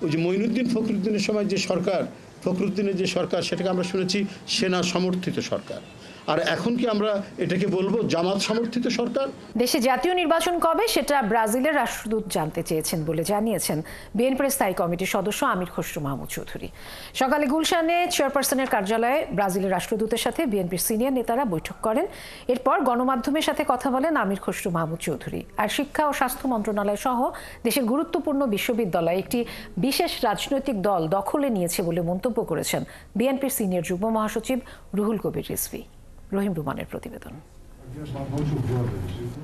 ওই যে মঈনুদ্দিন ফখরুদ্দিনের সময় যে সরকার, ফখরুদ্দিনের যে সরকার, সেটাকে আমরা শুনেছি সেনা সমর্থিত সরকার। আর এখন কি আমরা এটাকে বলবো জামাত সমর্থিত সরকার? দেশে জাতীয় নির্বাচন কবে সেটা ব্রাজিলের রাষ্ট্রদূত জানতে চেয়েছেন বলে জানিয়েছেন বিএনপির স্থায়ী কমিটির সদস্য আমির খসরু মাহমুদ চৌধুরী। সকালে গুলশানে চেয়ারপারসনের কার্যালয়ে ব্রাজিলের রাষ্ট্রদূতের সাথে বিএনপির সিনিয়র নেতারা বৈঠক করেন। এরপর গণমাধ্যমের সাথে কথা বলেন আমির খসরু মাহমুদ চৌধুরী। আর শিক্ষা ও স্বাস্থ্য মন্ত্রণালয় সহ দেশের গুরুত্বপূর্ণ বিশ্ববিদ্যালয় একটি বিশেষ রাজনৈতিক দল দখলে নিয়েছে বলে মন্তব্য করেছেন বিএনপির সিনিয়র যুগ্ম মহাসচিব রুহুল কবির রিজভী। রহিম রুমানের প্রতিবেদন।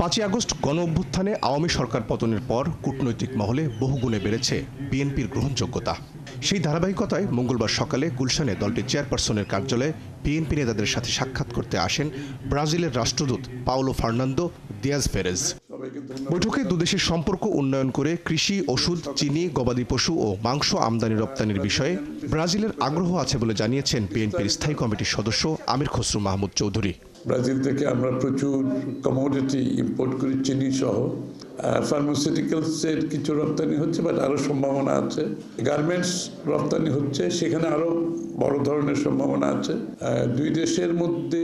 5 আগস্ট গণ অভ্যুত্থানে আওয়ামী সরকার পতনের পর কূটনৈতিক মহলে বহুগুণে বেড়েছে বিএনপির গ্রহণযোগ্যতা। সেই ধারাবাহিকতায় মঙ্গলবার সকালে গুলশানে দলটির চেয়ারপারসনের কার্যালয়ে বিএনপি নেতাদের সাথে সাক্ষাৎ করতে আসেন ব্রাজিলের রাষ্ট্রদূত পাওলো ফার্নান্দো দিয়াজ পেরেজ। বৈঠকে দুদেশের সম্পর্ক উন্নয়ন করে কৃষি, ওষুধ, চিনি, গবাদি পশু ও মাংস আমদানি রপ্তানির বিষয়ে ব্রাজিলের আগ্রহ আছে বলে জানিয়েছেন বিএনপির স্থায়ী কমিটির সদস্য আমির খসরু মাহমুদ চৌধুরী। ব্রাজিল থেকে আমরা প্রচুর কমোডিটি ইম্পোর্ট করি, চিনি সহ। ফার্মাসিউটিক্যালসের কিছু রপ্তানি হচ্ছে, বাট আরও সম্ভাবনা আছে। গার্মেন্টস রপ্তানি হচ্ছে, সেখানে আরও বড় ধরনের সম্ভাবনা আছে। দুই দেশের মধ্যে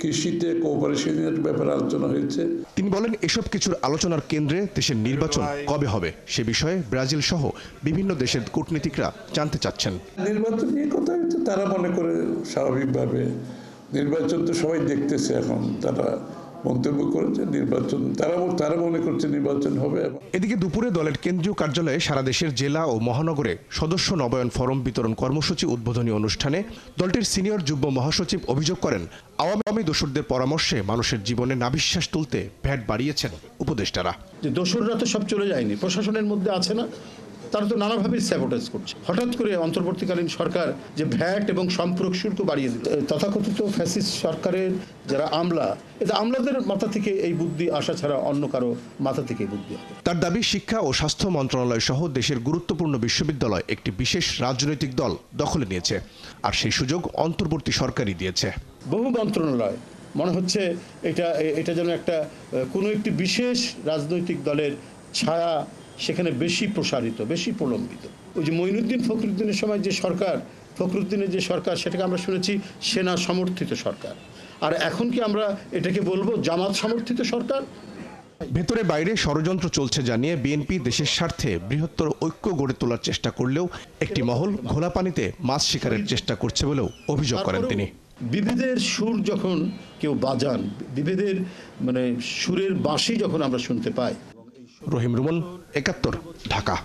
কৃষিতে কোঅপারেশনের ব্যাপারে আলোচনা হয়েছে। তিনি বলেন, এসব কিছুর আলোচনার কেন্দ্রে দেশের নির্বাচন কবে হবে সে বিষয়ে ব্রাজিল সহ বিভিন্ন দেশের কূটনীতিকরা জানতে চাচ্ছেন। নির্বাচন নিয়ে কথা হচ্ছে, তারা মনে করে স্বাভাবিকভাবে নির্বাচন তো সবাই দেখতেছে, এখন তারা মন্তব্য করেছে নির্বাচন, তারা মনে করছে নির্বাচন হবে। এদিকে দুপুরে দলের কেন্দ্রীয় কার্যালয়ে সারা দেশের জেলা ও মহানগরে সদস্য নবায়ন ফরম বিতরণ কর্মসূচি উদ্বোধনী অনুষ্ঠানে দলটির সিনিয়র যুগ্ম মহাসচিব অভিযোগ করেন, আওয়ামী দোসরদের পরামর্শে মানুষের জীবনে নাভিশ্বাস তুলতে ভ্যাট বাড়িয়েছেন উপদেষ্টারা। যে দোসররা তো সব চলে যায়নি, প্রশাসনের মধ্যে আছে না, তারা তো নানাভাবে স্যাবোটেজ করছে। হঠাৎ করে অন্তর্বর্তীকালীন সরকার যে ভ্যাট এবং সম্পূরক শুল্ক বাড়িয়ে দিত, তথাকথিত ফ্যাসিস্ট সরকারের যারা আমলাদের মাথা থেকে এই বুদ্ধি আসা ছাড়া অন্য কারো মাথা থেকে বুদ্ধি হবে। তার দাবি, শিক্ষা ও স্বাস্থ্য মন্ত্রণালয় সহ দেশের গুরুত্বপূর্ণ বিশ্ববিদ্যালয় একটি বিশেষ রাজনৈতিক দল দখলে নিয়েছে, আর সেই সুযোগ অন্তর্বর্তী সরকারই দিয়েছে। বহু মন্ত্রণালয় মনে হচ্ছে এটা যেন কোনো একটি বিশেষ রাজনৈতিক দলের ছায়া সেখানে বেশি প্রসারিত, বেশি প্রলম্বিত। ওই যে মঈনুদ্দিন ফখরুদ্দিনের সময় যে সরকার, ফখরুদ্দিনের যে সরকার, সেটাকে আমরা শুনেছি সেনা সমর্থিত সরকার। আর এখন কি আমরা এটাকে বলবো জামাত সমর্থিত সরকার? ভেতরে বাইরে ষড়যন্ত্র চলছে জানিয়ে বিএনপি দেশের স্বার্থে বৃহত্তর ঐক্য গড়ে তোলার চেষ্টা করলেও একটি মহল ঘোলা পানিতে মাছ শিকারের চেষ্টা করছে বলেও অভিযোগ করেন তিনি। বিভেদের সুর যখন কেউ বাজান, বিভেদের সুরের বাঁশি যখন আমরা শুনতে পাই। রহিম রুমন, ৭১, ঢাকা।